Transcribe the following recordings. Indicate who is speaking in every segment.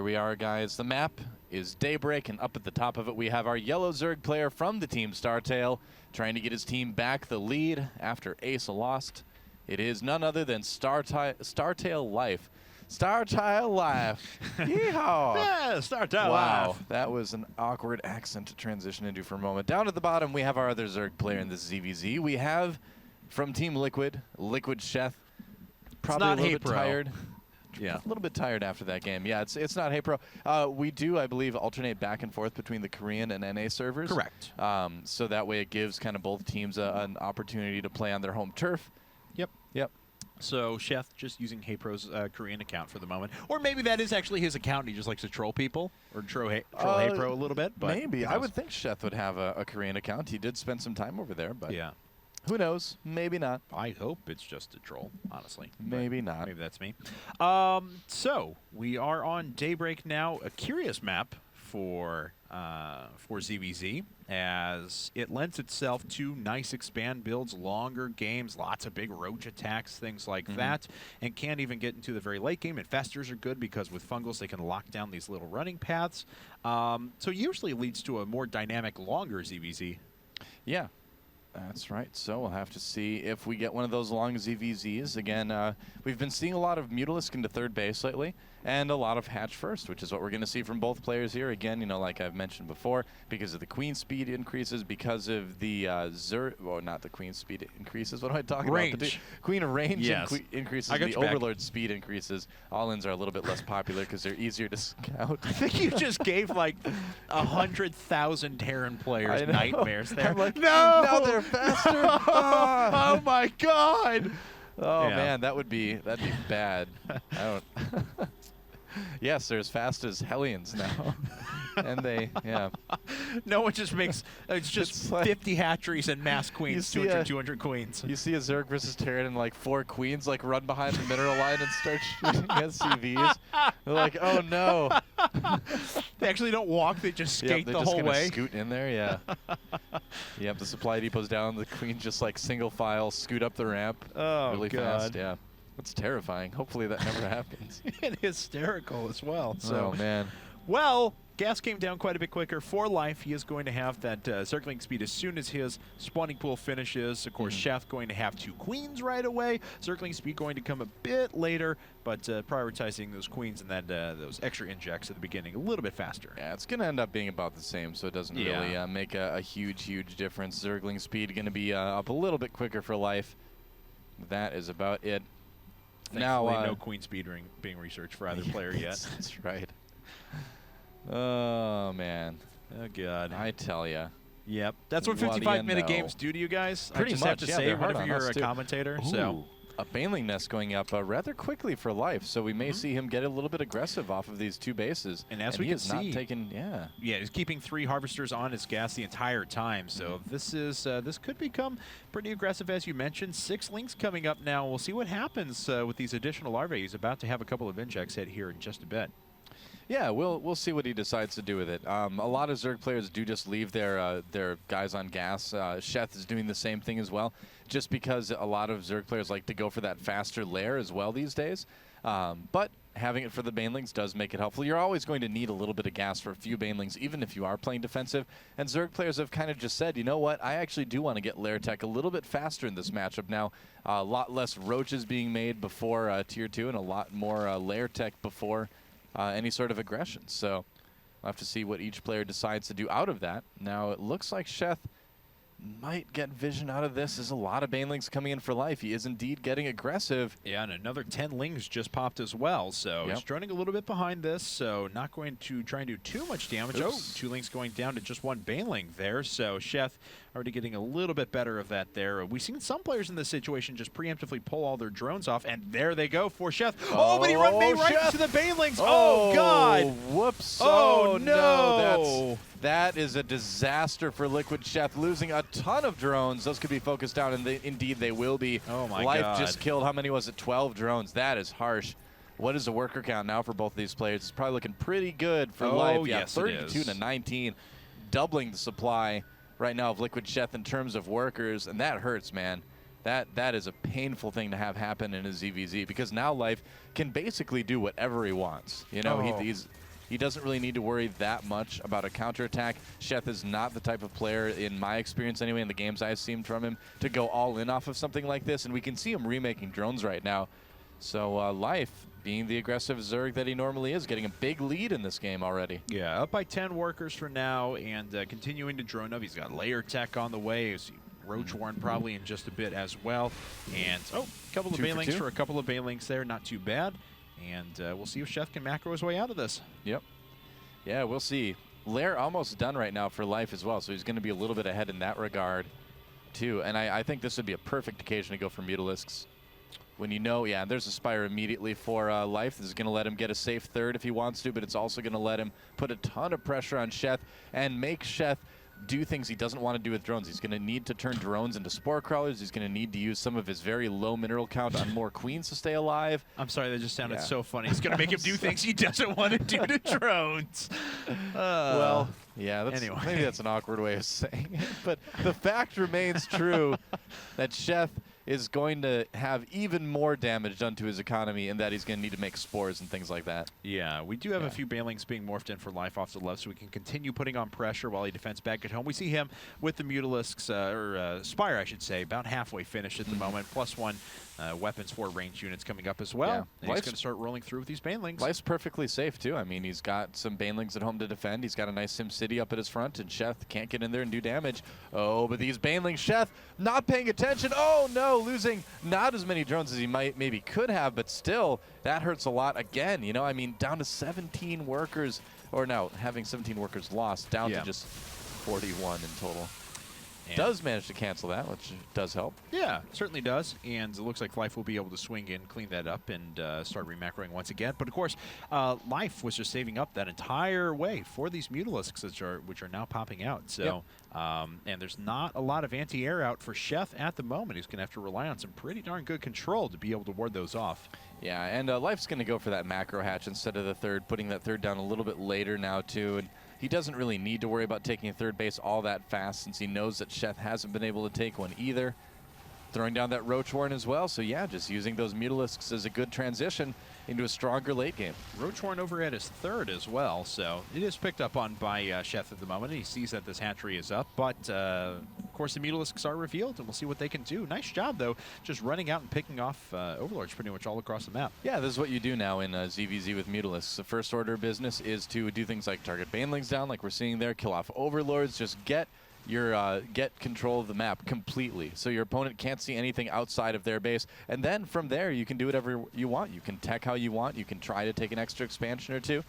Speaker 1: Here we are, guys. The map is Daybreak, and up at the top of it we have our yellow Zerg player from the team StarTale trying to get his team back the lead after Ace lost. It is none other than StarTale.Life. StarTale.Life. Yeehaw!
Speaker 2: Yeah, StarTale.
Speaker 1: Wow, that was an awkward accent to transition into for a moment. Down at the bottom, we have our other Zerg player in this ZVZ. We have, from Team Liquid Sheth. Probably a little bit tired.
Speaker 2: Yeah.
Speaker 1: A little bit tired after that game. Yeah, it's not Hey Pro. We do, I believe, alternate back and forth between the Korean and NA servers.
Speaker 2: Correct.
Speaker 1: So that way it gives kind of both teams an opportunity to play on their home turf.
Speaker 2: Yep. So Sheth just using Hey Pro's Korean account for the moment. Or maybe that is actually his account and he just likes to troll people or troll Hey Pro a little bit. But
Speaker 1: maybe. I would think Sheth would have a Korean account. He did spend some time over there, but
Speaker 2: yeah.
Speaker 1: Who knows? Maybe not.
Speaker 2: I hope it's just a troll, honestly.
Speaker 1: Maybe not.
Speaker 2: Maybe that's me. So we are on Daybreak now, a curious map for ZVZ, as it lends itself to nice expand builds, longer games, lots of big roach attacks, things like that, and can't even get into the very late game. Infestors are good because with Fungals they can lock down these little running paths. So usually it leads to a more dynamic, longer ZVZ.
Speaker 1: Yeah. That's right. So we'll have to see if we get one of those long ZVZs. Again, we've been seeing a lot of Mutalisk into third base lately, and a lot of Hatch first, which is what we're going to see from both players here. Again, you know, like I've mentioned before, because of the Queen speed increases, because of the well, not the Queen speed increases. What am I talking about? The Queen range increases, and the Overlord speed increases. All-ins are a little bit less popular because they're easier to scout.
Speaker 2: I think you just gave like 100,000 Terran players nightmares there.
Speaker 1: I'm like, no! Now they're faster.
Speaker 2: Oh my God!
Speaker 1: Oh man, that'd be bad. I don't. Yes, they're as fast as Hellions now, and
Speaker 2: no one just makes it's just like 50 hatcheries and mass queens, 200 queens.
Speaker 1: You see a Zerg versus Terran and like 4 queens like run behind the mineral line and start shooting SCVs. They're like, oh no.
Speaker 2: They actually don't walk; they just skate the whole way.
Speaker 1: They're just gonna scoot in there, yeah. Yep, the supply depot's down. The queens just like single file scoot up the ramp really fast. Yeah. That's terrifying. Hopefully that never happens.
Speaker 2: And hysterical as well. So,
Speaker 1: oh, man.
Speaker 2: Well, gas came down quite a bit quicker. For Life, he is going to have that circling speed as soon as his spawning pool finishes. Of course, Sheth going to have 2 queens right away. Circling speed going to come a bit later, but prioritizing those queens and then those extra injects at the beginning a little bit faster.
Speaker 1: Yeah, it's going to end up being about the same, so it doesn't really make a huge difference. Zergling speed going to be up a little bit quicker for Life. That is about it.
Speaker 2: Thankfully, no queen speed being researched for either player yet.
Speaker 1: That's right. Oh, man.
Speaker 2: Oh, God.
Speaker 1: I tell ya.
Speaker 2: Yep. That's what 55-minute games do to you guys.
Speaker 1: Pretty
Speaker 2: I just
Speaker 1: much,
Speaker 2: have to say whenever you're a commentator.
Speaker 1: Ooh,
Speaker 2: so.
Speaker 1: A Baneling nest going up rather quickly for Life, so we may see him get a little bit aggressive off of these 2 bases.
Speaker 2: And as we can see,
Speaker 1: not taking,
Speaker 2: he's keeping 3 harvesters on his gas the entire time. So this is this could become pretty aggressive, as you mentioned. 6 links coming up now. We'll see what happens with these additional larvae. He's about to have a couple of injects hit here in just a bit.
Speaker 1: Yeah, we'll see what he decides to do with it. A lot of Zerg players do just leave their guys on gas. Sheth is doing the same thing as well, just because a lot of Zerg players like to go for that faster lair as well these days. But having it for the Banelings does make it helpful. You're always going to need a little bit of gas for a few Banelings, even if you are playing defensive. And Zerg players have kind of just said, you know what, I actually do want to get lair tech a little bit faster in this matchup now. A lot less roaches being made before Tier 2 and a lot more lair tech before any sort of aggression. So we'll have to see what each player decides to do out of that. Now it looks like Sheth might get vision out of this. There's a lot of Banelings coming in for Life. He is indeed getting aggressive.
Speaker 2: Yeah, and another 10 lings just popped as well. So he's running a little bit behind this, so not going to try and do too much damage. Oops. Oh, 2 lings going down to just 1 Baneling there. So Sheth already getting a little bit better of that there. We've seen some players in this situation just preemptively pull all their drones off, and there they go for Sheth. Oh, but he made right into the Banelings. Oh, God.
Speaker 1: Whoops.
Speaker 2: Oh, no.
Speaker 1: That is a disaster for Liquid Sheth, losing a ton of drones. Those could be focused down, and indeed they will be.
Speaker 2: Oh, my
Speaker 1: Life
Speaker 2: God.
Speaker 1: just killed, how many was it, 12 drones. That is harsh. What is the worker count now for both of these players? It's probably looking pretty good for Life. Yeah,
Speaker 2: yes,
Speaker 1: 32 to 19, doubling the supply right now of Liquid Sheth in terms of workers, and that hurts, man. That is a painful thing to have happen in a ZVZ, because now Life can basically do whatever he wants. You know, he doesn't really need to worry that much about a counterattack. Sheth is not the type of player, in my experience anyway, in the games I've seen from him, to go all in off of something like this. And we can see him remaking drones right now. So Life, being the aggressive Zerg that he normally is, getting a big lead in this game already.
Speaker 2: Yeah, up by 10 workers for now, and continuing to drone up. He's got layer tech on the way. Roach Warren probably in just a bit as well. And, a couple of Banelings for a couple of Banelings there. Not too bad. And we'll see if Sheth can macro his way out of this.
Speaker 1: Yep. Yeah, we'll see. Lair almost done right now for Life as well, so he's going to be a little bit ahead in that regard, too. And I think this would be a perfect occasion to go for Mutalisks. When you know, yeah, there's a Spire immediately for Life. This is going to let him get a safe third if he wants to, but it's also going to let him put a ton of pressure on Sheth and make Sheth do things he doesn't want to do with drones. He's going to need to turn drones into spore crawlers. He's going to need to use some of his very low mineral count on more queens to stay alive.
Speaker 2: I'm sorry, that just sounded so funny. He's going to make him do things he doesn't want to do to drones.
Speaker 1: Well, yeah,
Speaker 2: anyway.
Speaker 1: Maybe that's an awkward way of saying it, but the fact remains true that Sheth is going to have even more damage done to his economy, and that he's going to need to make spores and things like that.
Speaker 2: Yeah, we do have a few Banelings being morphed in for Life off to the left, so we can continue putting on pressure while he defends back at home. We see him with the Mutalisks, or Spire, I should say, about halfway finished at the moment, +1 weapons for range units coming up as well.
Speaker 1: Yeah.
Speaker 2: And he's going to start rolling through with these Banelings.
Speaker 1: Life's perfectly safe, too. I mean, he's got some Banelings at home to defend. He's got a nice Sim City up at his front, and Sheth can't get in there and do damage. Oh, but these Banelings, Sheth not paying attention. Oh, no, losing not as many drones as he maybe could have, but still, that hurts a lot again. You know, I mean, down to 17 workers, or no, having 17 workers lost, down to just 41 in total. And does manage to cancel that, which does help.
Speaker 2: Yeah, certainly does. And it looks like Life will be able to swing in, clean that up, and start remacroing once again. But of course, Life was just saving up that entire way for these Mutalisks, which are now popping out. So, and there's not a lot of anti-air out for Sheth at the moment. He's going to have to rely on some pretty darn good control to be able to ward those off.
Speaker 1: Yeah, and Life's going to go for that macro hatch instead of the third, putting that third down a little bit later now, too. And he doesn't really need to worry about taking a third base all that fast, since he knows that Sheth hasn't been able to take one either. Throwing down that Roach Warren as well, so yeah, just using those Mutalisks as a good transition into a stronger late game.
Speaker 2: Roach Warren over at his third as well, so it is picked up on by Sheth at the moment. He sees that this hatchery is up, but of course the Mutalisks are revealed, and we'll see what they can do. Nice job, though, just running out and picking off Overlords pretty much all across the map.
Speaker 1: Yeah, this is what you do now in ZVZ with Mutalisks. The first order of business is to do things like target Banelings down, like we're seeing there, kill off Overlords, just get control of the map completely, so your opponent can't see anything outside of their base, and then from there you can do whatever you want. You can tech how you want, you can try to take an extra expansion or two,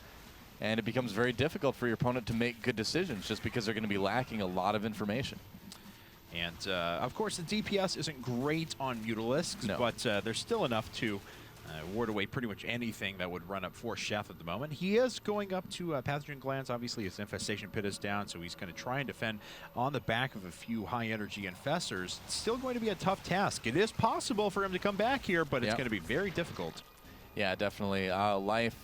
Speaker 1: and it becomes very difficult for your opponent to make good decisions just because they're going to be lacking a lot of information.
Speaker 2: And of course the DPS isn't great on Mutalisks, but there's still enough to ward away pretty much anything that would run up for Sheth at the moment. He is going up to Pathogen Glands. Obviously, his Infestation Pit is down, so he's going to try and defend on the back of a few high-energy Infestors. It's still going to be a tough task. It is possible for him to come back here, but it's going to be very difficult.
Speaker 1: Yeah, definitely. Life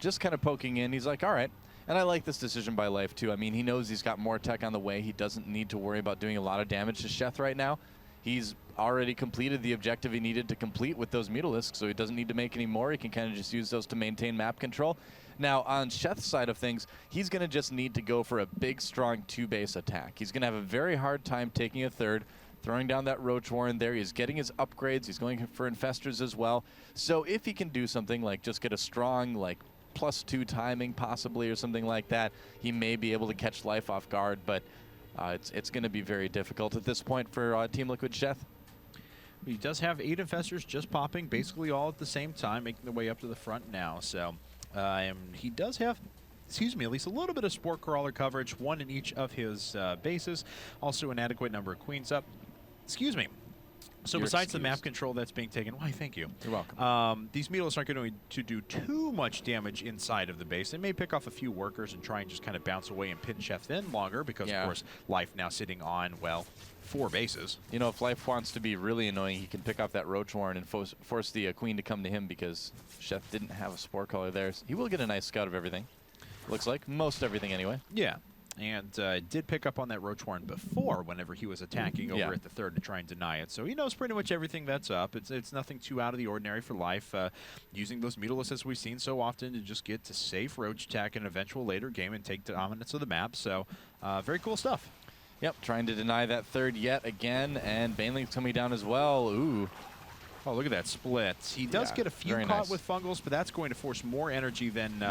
Speaker 1: just kind of poking in. He's like, all right. And I like this decision by Life, too. I mean, he knows he's got more tech on the way. He doesn't need to worry about doing a lot of damage to Sheth right now. He's already completed the objective he needed to complete with those Mutalisks, so he doesn't need to make any more. He can kind of just use those to maintain map control. Now, on Sheth's side of things, he's going to just need to go for a big, strong two-base attack. He's going to have a very hard time taking a third, throwing down that Roach Warren there. He's getting his upgrades. He's going for Infestors as well. So if he can do something like just get a strong, like, +2 timing possibly or something like that, he may be able to catch Life off guard, but it's going to be very difficult at this point for Team Liquid Sheth.
Speaker 2: He does have 8 Infestors just popping basically all at the same time, making their way up to the front now. So he does have, at least a little bit of Spore Crawler coverage, 1 in each of his bases. Also an adequate number of Queens up. So besides the map control that's being taken, why, thank you.
Speaker 1: You're welcome.
Speaker 2: These Mutalisks aren't going to do too much damage inside of the base. They may pick off a few workers and try and just kind of bounce away and pin Sheth in longer because, of course, Life now sitting on, well, 4 bases. You
Speaker 1: know, if Life wants to be really annoying, he can pick off that Roach Warren and force the Queen to come to him because Sheth didn't have a Spore Caller there. He will get a nice scout of everything. Looks like. Most everything, anyway.
Speaker 2: Yeah. And did pick up on that Roach Warren before whenever he was attacking over at the third to try and deny it. So he knows pretty much everything that's up. It's nothing too out of the ordinary for Life. Using those Mutalisks as we've seen so often to just get to safe Roach attack in an eventual later game and take dominance of the map. So very cool stuff.
Speaker 1: Yep, trying to deny that third yet again. And Baneling's coming down as well. Ooh.
Speaker 2: Oh, look at that split. He does get a few caught with Fungals, but that's going to force more energy than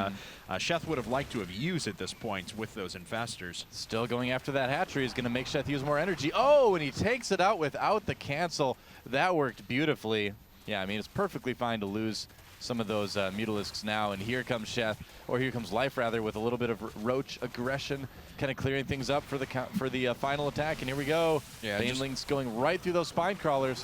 Speaker 2: Sheth would have liked to have used at this point with those Infestors.
Speaker 1: Still going after that hatchery is going to make Sheth use more energy. Oh, and he takes it out without the cancel. That worked beautifully. Yeah, I mean, it's perfectly fine to lose some of those Mutalisks now. And here comes Sheth, or here comes Life, rather, with a little bit of Roach aggression, kind of clearing things up for the final attack. And here we go. Yeah, Baneling's going right through those spine crawlers.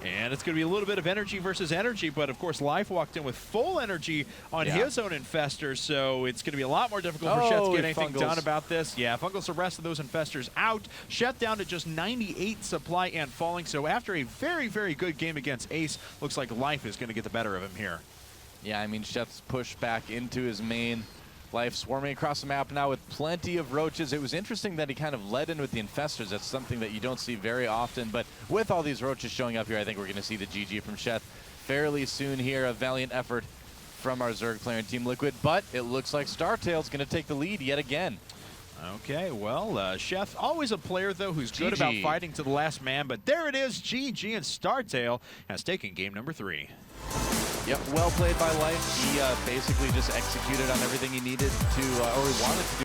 Speaker 2: And it's going to be a little bit of energy versus energy, but of course Life walked in with full energy on his own Infestors, so it's going to be a lot more difficult for Sheth to get anything done about this. Yeah, Fungals the rest of those Infestors out. Sheth down to just 98 supply and falling, so after a very, very good game against Ace, looks like Life is going to get the better of him here.
Speaker 1: Yeah, I mean, Sheth's pushed back into his main. Life swarming across the map now with plenty of Roaches. It was interesting that he kind of led in with the Infestors. That's something that you don't see very often. But with all these Roaches showing up here, I think we're going to see the GG from Sheth fairly soon here. A valiant effort from our Zerg player and Team Liquid. But it looks like StarTale's going to take the lead yet again.
Speaker 2: Okay, well, Sheth, always a player, though, who's good about fighting to the last man. But there it is, GG, and StarTale has taken game number 3.
Speaker 1: Yep, well played by Life. He basically just executed on everything he needed to, or he wanted to do.